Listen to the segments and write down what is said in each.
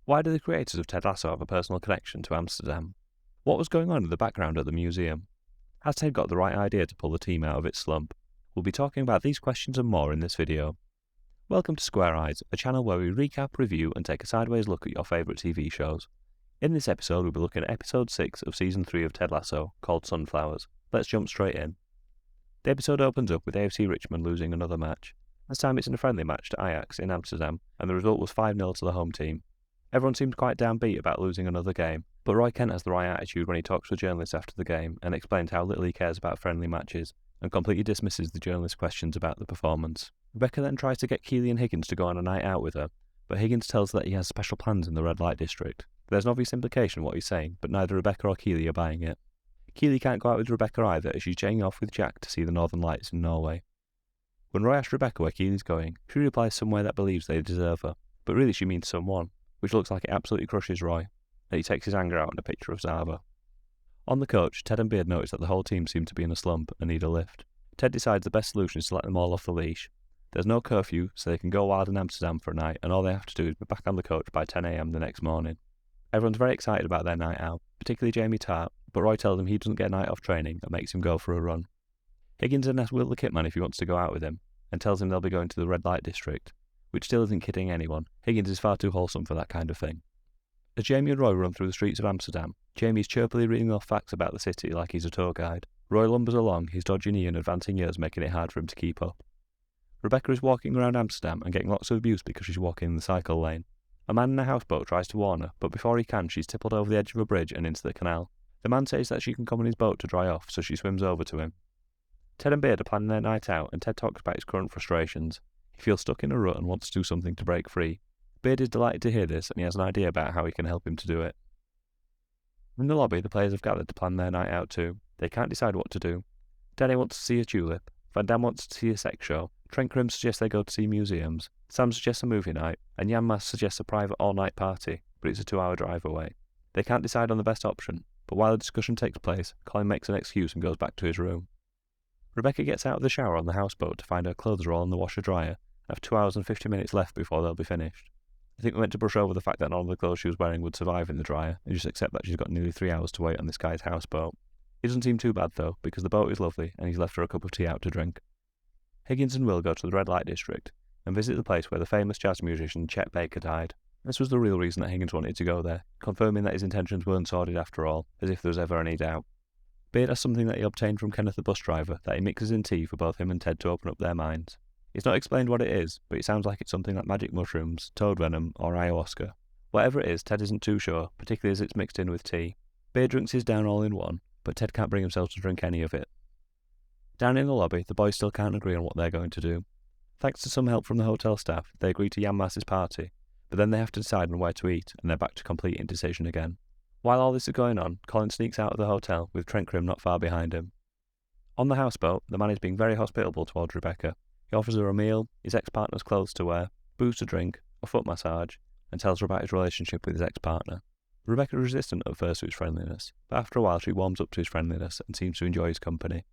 Why do the creators of Ted Lasso have a personal connection to Amsterdam? What was going on in the background at the museum? Has Ted got the right idea to pull the team out of its slump? We'll be talking about these questions and more in this video. Welcome to Square Eyes, a channel where we recap, review and take a sideways look at your favourite TV shows. In this episode we'll be looking at episode 6 of season 3 of Ted Lasso, called Sunflowers. Let's jump straight in. The episode opens up with AFC Richmond losing another match. This time it's in a friendly match to Ajax in Amsterdam, and the result was 5-0 to the home team. Everyone seemed quite downbeat about losing another game, but Roy Kent has the right attitude when he talks to journalists after the game and explains how little he cares about friendly matches, and completely dismisses the journalists' questions about the performance. Rebecca then tries to get Keely and Higgins to go on a night out with her, but Higgins tells her that he has special plans in the red light district. There's an obvious implication in what he's saying, but neither Rebecca or Keely are buying it. Keely can't go out with Rebecca either, as she's jetting off with Jack to see the Northern Lights in Norway. When Roy asks Rebecca where Keely's going, she replies somewhere that believes they deserve her, but really she means someone, which looks like it absolutely crushes Roy, and he takes his anger out on a picture of Zava. On the coach, Ted and Beard notice that the whole team seem to be in a slump and need a lift. Ted decides the best solution is to let them all off the leash. There's no curfew, so they can go wild in Amsterdam for a night, and all they have to do is be back on the coach by 10 AM the next morning. Everyone's very excited about their night out, particularly Jamie Tart, but Roy tells him he doesn't get a night off training and makes him go for a run. Higgins then asks Will the kitman if he wants to go out with him, and tells him they'll be going to the red light district, which still isn't kidding anyone. Higgins is far too wholesome for that kind of thing. As Jamie and Roy run through the streets of Amsterdam, Jamie's chirpily reading off facts about the city like he's a tour guide. Roy lumbers along, his dodgy knee and advancing years making it hard for him to keep up. Rebecca is walking around Amsterdam and getting lots of abuse because she's walking in the cycle lane. A man in a houseboat tries to warn her, but before he can, she's tippled over the edge of a bridge and into the canal. The man says that she can come on his boat to dry off, so she swims over to him. Ted and Beard are planning their night out, and Ted talks about his current frustrations. He feels stuck in a rut and wants to do something to break free. Beard is delighted to hear this, and he has an idea about how he can help him to do it. In the lobby, the players have gathered to plan their night out too. They can't decide what to do. Danny wants to see a tulip, Van Dam wants to see a sex show, Trent Krim suggests they go to see museums, Sam suggests a movie night, and Jan Mas suggests a private all-night party, but it's a 2-hour drive away. They can't decide on the best option, but while the discussion takes place, Colin makes an excuse and goes back to his room. Rebecca gets out of the shower on the houseboat to find her clothes are all in the washer-dryer and have 2 hours and 50 minutes left before they'll be finished. I think we meant to brush over the fact that none of the clothes she was wearing would survive in the dryer, and just accept that she's got nearly 3 hours to wait on this guy's houseboat. It doesn't seem too bad though, because the boat is lovely and he's left her a cup of tea out to drink. Higgins and Will go to the red light district and visit the place where the famous jazz musician Chet Baker died. This was the real reason that Higgins wanted to go there, confirming that his intentions weren't sordid after all, as if there was ever any doubt. Beard has something that he obtained from Kenneth the bus driver that he mixes in tea for both him and Ted to open up their minds. It's not explained what it is, but it sounds like it's something like magic mushrooms, toad venom, or ayahuasca. Whatever it is, Ted isn't too sure, particularly as it's mixed in with tea. Beard drinks his down all in one, but Ted can't bring himself to drink any of it. Down in the lobby, the boys still can't agree on what they're going to do. Thanks to some help from the hotel staff, they agree to Jan Mas's party, but then they have to decide on where to eat, and they're back to complete indecision again. While all this is going on, Colin sneaks out of the hotel, with Trent Krim not far behind him. On the houseboat, the man is being very hospitable towards Rebecca. He offers her a meal, his ex-partner's clothes to wear, booze to drink, a foot massage, and tells her about his relationship with his ex-partner. Rebecca is resistant at first to his friendliness, but after a while she warms up to his friendliness and seems to enjoy his company.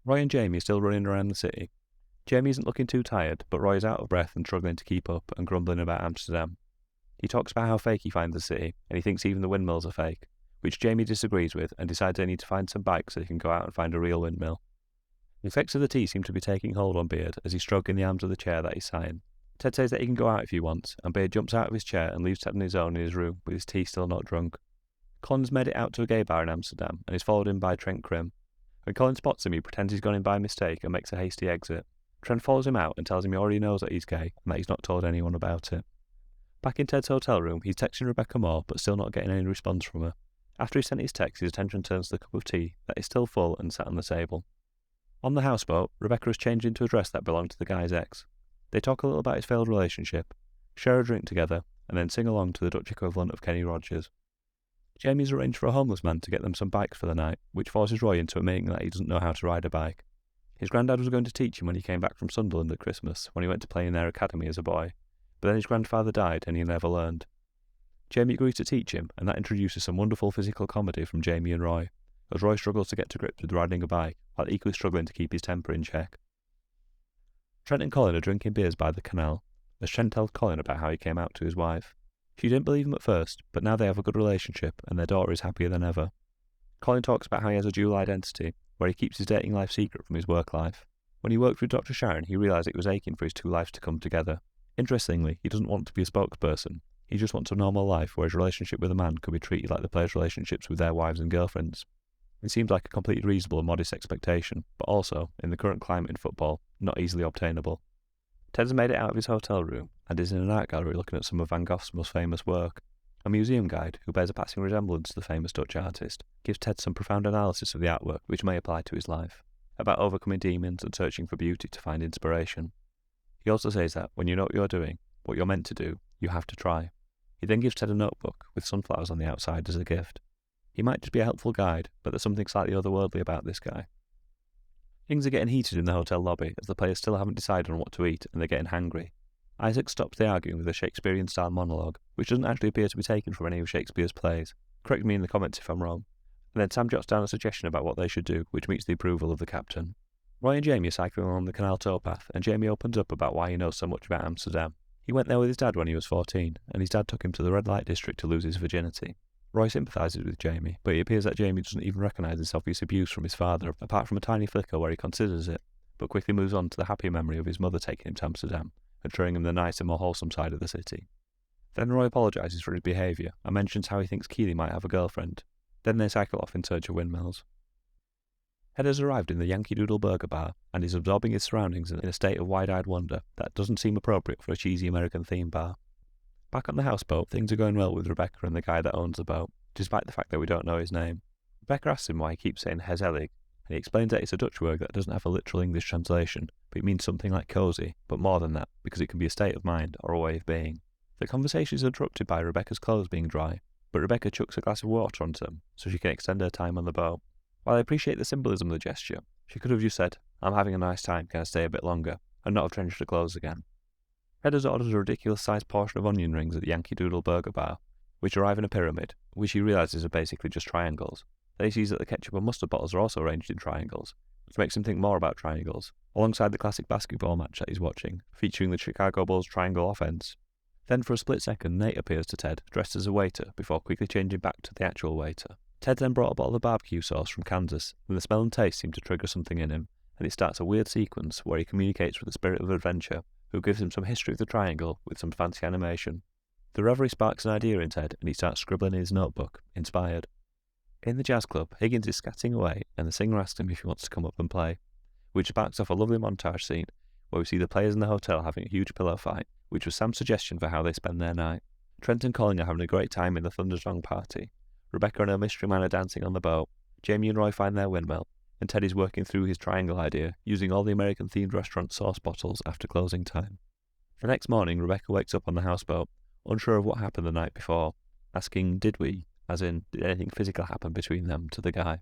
Roy and Jamie are still running around the city. Jamie isn't looking too tired, but Roy is out of breath and struggling to keep up and grumbling about Amsterdam. He talks about how fake he finds the city, and he thinks even the windmills are fake, which Jamie disagrees with and decides they need to find some bikes so he can go out and find a real windmill. The effects of the tea seem to be taking hold on Beard as he's stroking the arms of the chair that he's sat in. Ted says that he can go out if he wants, and Beard jumps out of his chair and leaves Ted on his own in his room with his tea still not drunk. Colin's made it out to a gay bar in Amsterdam and is followed in by Trent Krim. When Colin spots him, he pretends he's gone in by mistake and makes a hasty exit. Trent follows him out and tells him he already knows that he's gay and that he's not told anyone about it. Back in Ted's hotel room, he's texting Rebecca more but still not getting any response from her. After he sent his text, his attention turns to the cup of tea that is still full and sat on the table. On the houseboat, Rebecca has changed into a dress that belonged to the guy's ex. They talk a little about his failed relationship, share a drink together, and then sing along to the Dutch equivalent of Kenny Rogers. Jamie's arranged for a homeless man to get them some bikes for the night, which forces Roy into admitting that he doesn't know how to ride a bike. His granddad was going to teach him when he came back from Sunderland at Christmas, when he went to play in their academy as a boy, but then his grandfather died and he never learned. Jamie agrees to teach him, and that introduces some wonderful physical comedy from Jamie and Roy, as Roy struggles to get to grips with riding a bike, while equally struggling to keep his temper in check. Trent and Colin are drinking beers by the canal, as Trent tells Colin about how he came out to his wife. She didn't believe him at first, but now they have a good relationship and their daughter is happier than ever. Colin talks about how he has a dual identity, where he keeps his dating life secret from his work life. When he worked with Dr. Sharon, he realised it was aching for his two lives to come together. Interestingly, he doesn't want to be a spokesperson. He just wants a normal life where his relationship with a man could be treated like the players' relationships with their wives and girlfriends. It seems like a completely reasonable and modest expectation, but also, in the current climate in football, not easily obtainable. Ted's made it out of his hotel room and is in an art gallery looking at some of Van Gogh's most famous work. A museum guide, who bears a passing resemblance to the famous Dutch artist, gives Ted some profound analysis of the artwork which may apply to his life, about overcoming demons and searching for beauty to find inspiration. He also says that when you know what you're doing, what you're meant to do, you have to try. He then gives Ted a notebook with sunflowers on the outside as a gift. He might just be a helpful guide, but there's something slightly otherworldly about this guy. Things are getting heated in the hotel lobby as the players still haven't decided on what to eat and they're getting hangry. Isaac stops the arguing with a Shakespearean-style monologue, which doesn't actually appear to be taken from any of Shakespeare's plays. Correct me in the comments if I'm wrong. And then Sam jots down a suggestion about what they should do, which meets the approval of the captain. Roy and Jamie are cycling along the canal towpath, and Jamie opens up about why he knows so much about Amsterdam. He went there with his dad when he was 14, and his dad took him to the red light district to lose his virginity. Roy sympathises with Jamie, but it appears that Jamie doesn't even recognise this obvious abuse from his father, apart from a tiny flicker where he considers it, but quickly moves on to the happy memory of his mother taking him to Amsterdam and showing him the nicer, more wholesome side of the city. Then Roy apologises for his behaviour and mentions how he thinks Keely might have a girlfriend. Then they cycle off in search of windmills. Ted has arrived in the Yankee Doodle Burger Bar and is absorbing his surroundings in a state of wide-eyed wonder that doesn't seem appropriate for a cheesy American theme bar. Back on the houseboat, things are going well with Rebecca and the guy that owns the boat, despite the fact that we don't know his name. Rebecca asks him why he keeps saying Hezelig, and he explains that it's a Dutch word that doesn't have a literal English translation, but it means something like cosy, but more than that, because it can be a state of mind or a way of being. The conversation is interrupted by Rebecca's clothes being dry, but Rebecca chucks a glass of water onto them so she can extend her time on the boat. While I appreciate the symbolism of the gesture, she could have just said, "I'm having a nice time, can I stay a bit longer?" and not have drenched her clothes again. Ted has ordered a ridiculous-sized portion of onion rings at the Yankee Doodle Burger Bar, which arrive in a pyramid, which he realises are basically just triangles. Then he sees that the ketchup and mustard bottles are also arranged in triangles, which makes him think more about triangles, alongside the classic basketball match that he's watching, featuring the Chicago Bulls triangle offense. Then for a split second, Nate appears to Ted, dressed as a waiter, before quickly changing back to the actual waiter. Ted then brought a bottle of barbecue sauce from Kansas, and the smell and taste seem to trigger something in him, and it starts a weird sequence where he communicates with the spirit of adventure, who gives him some history of the triangle with some fancy animation. The reverie sparks an idea in Ted, and he starts scribbling in his notebook, inspired. In the jazz club, Higgins is scatting away, and the singer asks him if he wants to come up and play, which sparks off a lovely montage scene where we see the players in the hotel having a huge pillow fight, which was Sam's suggestion for how they spend their night. Trent and Colin are having a great time in the Thundersong party. Rebecca and her mystery man are dancing on the boat. Jamie and Roy find their windmill, and Ted is working through his triangle idea, using all the American-themed restaurant sauce bottles after closing time. The next morning, Rebecca wakes up on the houseboat, unsure of what happened the night before, asking, "Did we?" as in, did anything physical happen between them, to the guy.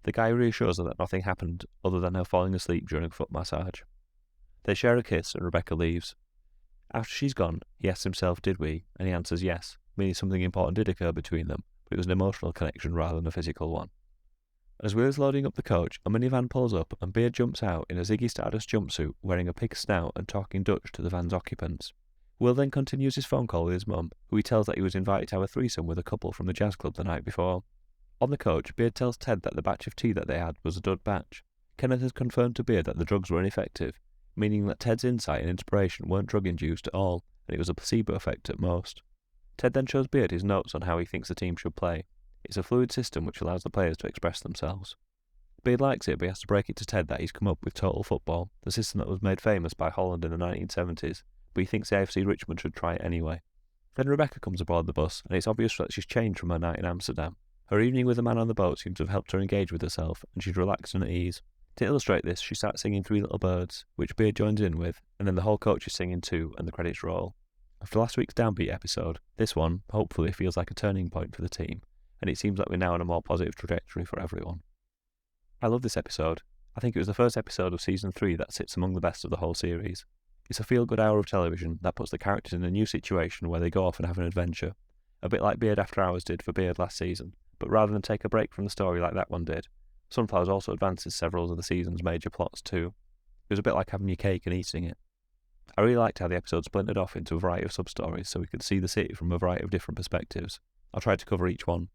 The guy reassures her that nothing happened other than her falling asleep during a foot massage. They share a kiss and Rebecca leaves. After she's gone, he asks himself, "Did we?" and he answers yes, meaning something important did occur between them, but it was an emotional connection rather than a physical one. As Will is loading up the coach, a minivan pulls up and Beard jumps out in a Ziggy Stardust jumpsuit, wearing a pig snout and talking Dutch to the van's occupants. Will then continues his phone call with his mum, who he tells that he was invited to have a threesome with a couple from the jazz club the night before. On the coach, Beard tells Ted that the batch of tea that they had was a dud batch. Kenneth has confirmed to Beard that the drugs were ineffective, meaning that Ted's insight and inspiration weren't drug-induced at all, and it was a placebo effect at most. Ted then shows Beard his notes on how he thinks the team should play. It's a fluid system which allows the players to express themselves. Beard likes it, but he has to break it to Ted that he's come up with Total Football, the system that was made famous by Holland in the 1970s, but he thinks the AFC Richmond should try it anyway. Then Rebecca comes aboard the bus, and it's obvious that she's changed from her night in Amsterdam. Her evening with the man on the boat seems to have helped her engage with herself, and she's relaxed and at ease. To illustrate this, she starts singing Three Little Birds, which Beard joins in with, and then the whole coach is singing too, and the credits roll. After last week's downbeat episode, this one, hopefully, feels like a turning point for the team, and it seems like we're now on a more positive trajectory for everyone. I love this episode. I think it was the first episode of Season 3 that sits among the best of the whole series. It's a feel-good hour of television that puts the characters in a new situation where they go off and have an adventure, a bit like Beard After Hours did for Beard last season, but rather than take a break from the story like that one did, Sunflowers also advances several of the season's major plots too. It was a bit like having your cake and eating it. I really liked how the episode splintered off into a variety of sub-stories so we could see the city from a variety of different perspectives. I'll try to cover each one.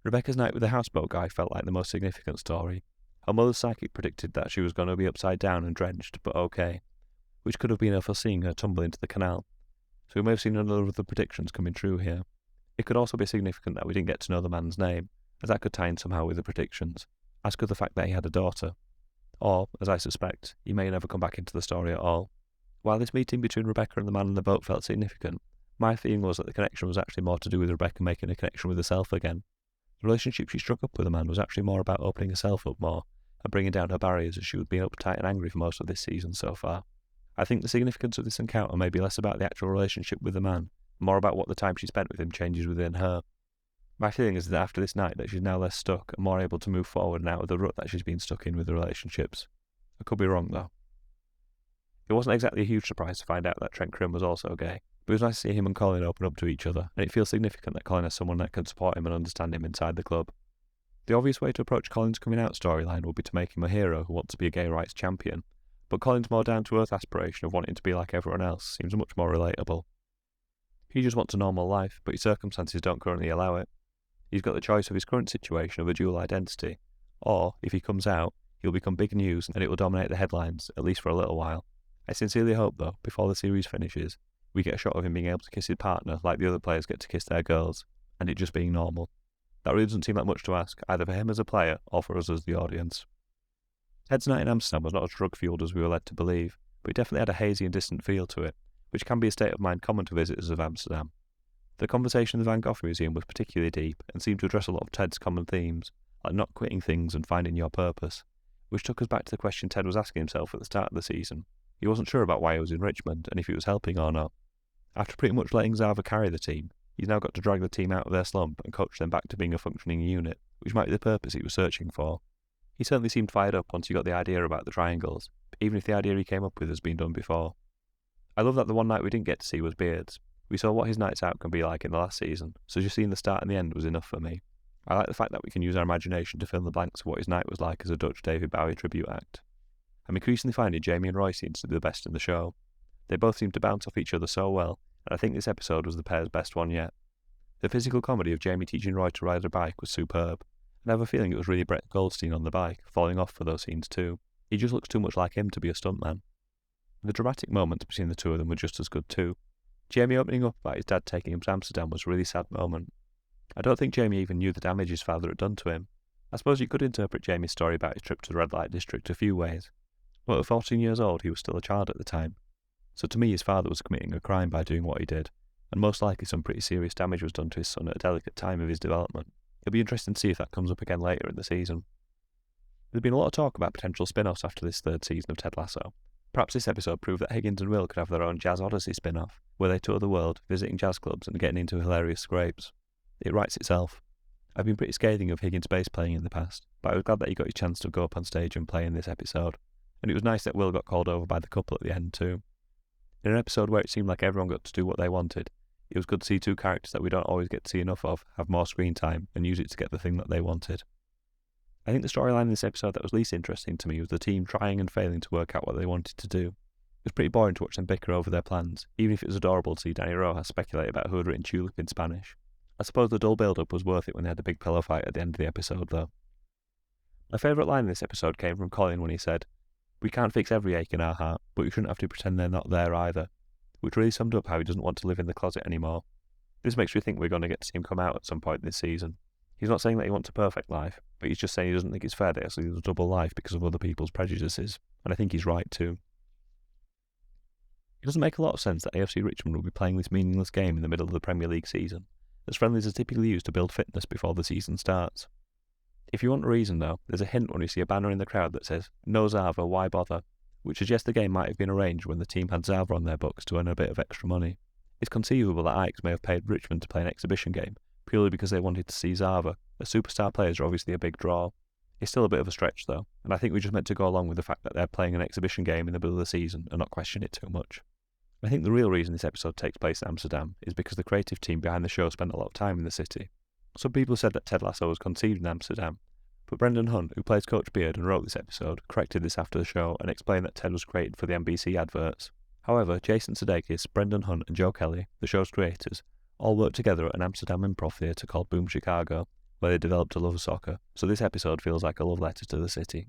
Rebecca's night with the houseboat guy felt like the most significant story. Her mother's psychic predicted that she was going to be upside down and drenched, but okay, which could have been her for seeing her tumble into the canal. So we may have seen another of the predictions coming true here. It could also be significant that we didn't get to know the man's name, as that could tie in somehow with the predictions, as could the fact that he had a daughter. Or, as I suspect, he may never come back into the story at all. While this meeting between Rebecca and the man in the boat felt significant, my feeling was that the connection was actually more to do with Rebecca making a connection with herself again. The relationship she struck up with the man was actually more about opening herself up more and bringing down her barriers as she was being uptight and angry for most of this season so far. I think the significance of this encounter may be less about the actual relationship with the man, and more about what the time she spent with him changes within her. My feeling is that after this night that she's now less stuck and more able to move forward and out of the rut that she's been stuck in with the relationships. I could be wrong though. It wasn't exactly a huge surprise to find out that Trent Crim was also gay, but it was nice to see him and Colin open up to each other, and it feels significant that Colin has someone that can support him and understand him inside the club. The obvious way to approach Colin's coming out storyline would be to make him a hero who wants to be a gay rights champion, but Colin's more down-to-earth aspiration of wanting to be like everyone else seems much more relatable. He just wants a normal life, but his circumstances don't currently allow it. He's got the choice of his current situation of a dual identity, or, if he comes out, he'll become big news and it will dominate the headlines, at least for a little while. I sincerely hope, though, before the series finishes, we get a shot of him being able to kiss his partner like the other players get to kiss their girls, and it just being normal. That really doesn't seem like much to ask, either for him as a player or for us as the audience. Ted's night in Amsterdam was not as drug-fueled as we were led to believe, but it definitely had a hazy and distant feel to it, which can be a state of mind common to visitors of Amsterdam. The conversation in the Van Gogh Museum was particularly deep and seemed to address a lot of Ted's common themes, like not quitting things and finding your purpose, which took us back to the question Ted was asking himself at the start of the season. He wasn't sure about why he was in Richmond and if he was helping or not. After pretty much letting Zava carry the team, he's now got to drag the team out of their slump and coach them back to being a functioning unit, which might be the purpose he was searching for. He certainly seemed fired up once he got the idea about the triangles, even if the idea he came up with has been done before. I love that the one night we didn't get to see was Beard's. We saw what his nights out can be like in the last season, so just seeing the start and the end was enough for me. I like the fact that we can use our imagination to fill in the blanks of what his night was like as a Dutch David Bowie tribute act. I'm increasingly finding Jamie and Roy seem to be the best in the show. They both seem to bounce off each other so well, and I think this episode was the pair's best one yet. The physical comedy of Jamie teaching Roy to ride a bike was superb, and I have a feeling it was really Brett Goldstein on the bike, falling off for those scenes too. He just looks too much like him to be a stuntman. The dramatic moments between the two of them were just as good too. Jamie opening up about his dad taking him to Amsterdam was a really sad moment. I don't think Jamie even knew the damage his father had done to him. I suppose you could interpret Jamie's story about his trip to the red light district a few ways. But at 14 years old, he was still a child at the time. So to me, his father was committing a crime by doing what he did, and most likely some pretty serious damage was done to his son at a delicate time of his development. It'll be interesting to see if that comes up again later in the season. There's been a lot of talk about potential spin-offs after this third season of Ted Lasso. Perhaps this episode proved that Higgins and Will could have their own Jazz Odyssey spin-off, where they tour the world, visiting jazz clubs and getting into hilarious scrapes. It writes itself. I've been pretty scathing of Higgins' bass playing in the past, but I was glad that he got his chance to go up on stage and play in this episode, and it was nice that Will got called over by the couple at the end too. In an episode where it seemed like everyone got to do what they wanted, it was good to see two characters that we don't always get to see enough of have more screen time and use it to get the thing that they wanted. I think the storyline in this episode that was least interesting to me was the team trying and failing to work out what they wanted to do. It was pretty boring to watch them bicker over their plans, even if it was adorable to see Danny Rojas speculate about who had written Tulip in Spanish. I suppose the dull build-up was worth it when they had the big pillow fight at the end of the episode though. My favourite line in this episode came from Colin when he said, "We can't fix every ache in our heart, but you shouldn't have to pretend they're not there either," which really summed up how he doesn't want to live in the closet anymore. This makes me think we're going to get to see him come out at some point this season. He's not saying that he wants a perfect life, but he's just saying he doesn't think it's fair that he has to live a double life because of other people's prejudices, and I think he's right too. It doesn't make a lot of sense that AFC Richmond will be playing this meaningless game in the middle of the Premier League season, as friendlies are typically used to build fitness before the season starts. If you want a reason though, there's a hint when you see a banner in the crowd that says, "No Zava, why bother?" which suggests the game might have been arranged when the team had Zava on their books to earn a bit of extra money. It's conceivable that Ajax may have paid Richmond to play an exhibition game, purely because they wanted to see Zava, as superstar players are obviously a big draw. It's still a bit of a stretch though, and I think we just meant to go along with the fact that they're playing an exhibition game in the middle of the season and not question it too much. I think the real reason this episode takes place in Amsterdam is because the creative team behind the show spent a lot of time in the city. Some people said that Ted Lasso was conceived in Amsterdam, but Brendan Hunt, who plays Coach Beard and wrote this episode, corrected this after the show and explained that Ted was created for the NBC adverts. However, Jason Sudeikis, Brendan Hunt and Joe Kelly, the show's creators, all worked together at an Amsterdam improv theatre called Boom Chicago, where they developed a love of soccer, so this episode feels like a love letter to the city.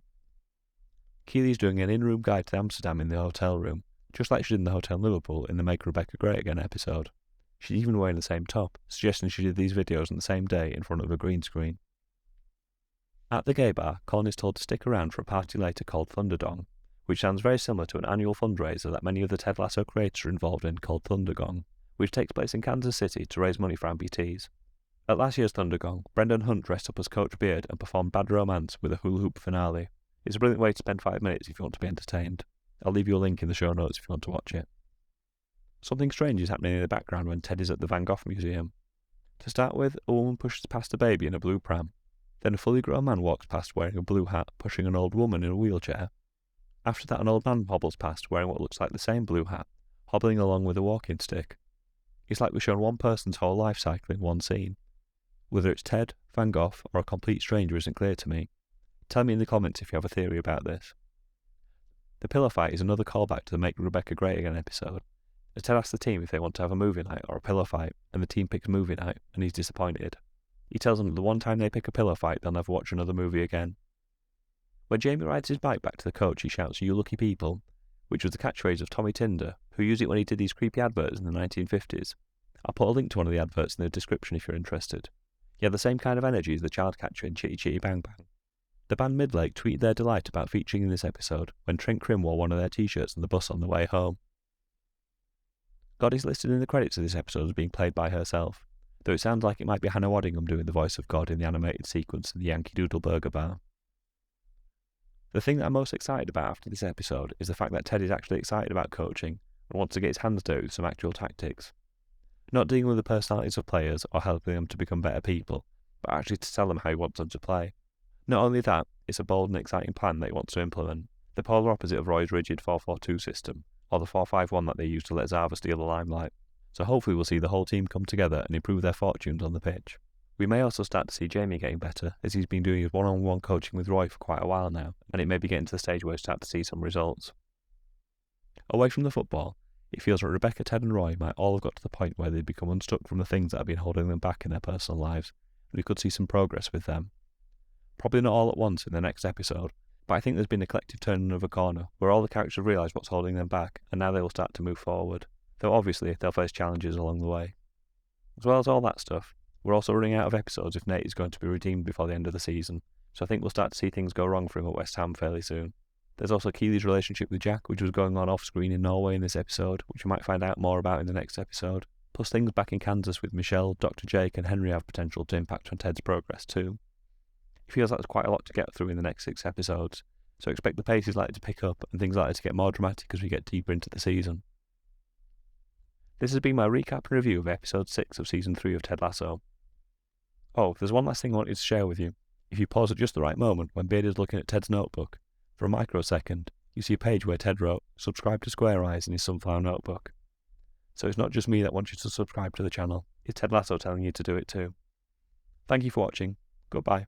Keely's doing an in-room guide to Amsterdam in the hotel room, just like she did in the hotel in Liverpool in the Make Rebecca Great Again episode. She's even wearing the same top, suggesting she did these videos on the same day in front of a green screen. At the gay bar, Colin is told to stick around for a party later called Thunderdong, which sounds very similar to an annual fundraiser that many of the Ted Lasso creators are involved in called Thundergong, which takes place in Kansas City to raise money for amputees. At last year's Thundergong, Brendan Hunt dressed up as Coach Beard and performed Bad Romance with a hula hoop finale. It's a brilliant way to spend 5 minutes if you want to be entertained. I'll leave you a link in the show notes if you want to watch it. Something strange is happening in the background when Ted is at the Van Gogh Museum. To start with, a woman pushes past a baby in a blue pram. Then a fully grown man walks past wearing a blue hat, pushing an old woman in a wheelchair. After that, an old man hobbles past wearing what looks like the same blue hat, hobbling along with a walking stick. It's like we've shown one person's whole life cycle in one scene. Whether it's Ted, Van Gogh, or a complete stranger isn't clear to me. Tell me in the comments if you have a theory about this. The pillow fight is another callback to the Make Rebecca Great Again episode. As Ted asks the team if they want to have a movie night or a pillow fight, and the team picks movie night, and he's disappointed. He tells them that the one time they pick a pillow fight, they'll never watch another movie again. When Jamie rides his bike back to the coach, he shouts, "You lucky people," which was the catchphrase of Tommy Tinder, who used it when he did these creepy adverts in the 1950s. I'll put a link to one of the adverts in the description if you're interested. He had the same kind of energy as the child catcher in Chitty Chitty Bang Bang. The band Midlake tweeted their delight about featuring in this episode when Trent Crimm wore one of their t-shirts on the bus on the way home. God is listed in the credits of this episode as being played by herself, though it sounds like it might be Hannah Waddingham doing the voice of God in the animated sequence in the Yankee Doodle Burger Bar. The thing that I'm most excited about after this episode is the fact that Ted is actually excited about coaching and wants to get his hands dirty with some actual tactics. Not dealing with the personalities of players or helping them to become better people, but actually to tell them how he wants them to play. Not only that, it's a bold and exciting plan that he wants to implement, the polar opposite of Roy's rigid 4-4-2 system, or the 4-5-1 that they used to let Zava steal the limelight. So hopefully we'll see the whole team come together and improve their fortunes on the pitch. We may also start to see Jamie getting better, as he's been doing his one-on-one coaching with Roy for quite a while now, and it may be getting to the stage where we start to see some results. Away from the football, it feels like Rebecca, Ted and Roy might all have got to the point where they've become unstuck from the things that have been holding them back in their personal lives, and we could see some progress with them. Probably not all at once in the next episode, but I think there's been a collective turning of a corner, where all the characters realise what's holding them back, and now they will start to move forward, though obviously they'll face challenges along the way. As well as all that stuff, we're also running out of episodes if Nate is going to be redeemed before the end of the season, so I think we'll start to see things go wrong for him at West Ham fairly soon. There's also Keely's relationship with Jack, which was going on off-screen in Norway in this episode, which we might find out more about in the next episode, plus things back in Kansas with Michelle, Dr. Jake and Henry have potential to impact on Ted's progress too. It feels like there's quite a lot to get through in the next 6 episodes, so expect the pace is likely to pick up and things likely to get more dramatic as we get deeper into the season. This has been my recap and review of episode 6 of season 3 of Ted Lasso. Oh, there's one last thing I wanted to share with you. If you pause at just the right moment when Beard is looking at Ted's notebook, for a microsecond, you see a page where Ted wrote, "Subscribe to Square Eyes" in his sunflower notebook. So it's not just me that wants you to subscribe to the channel, it's Ted Lasso telling you to do it too. Thank you for watching. Goodbye.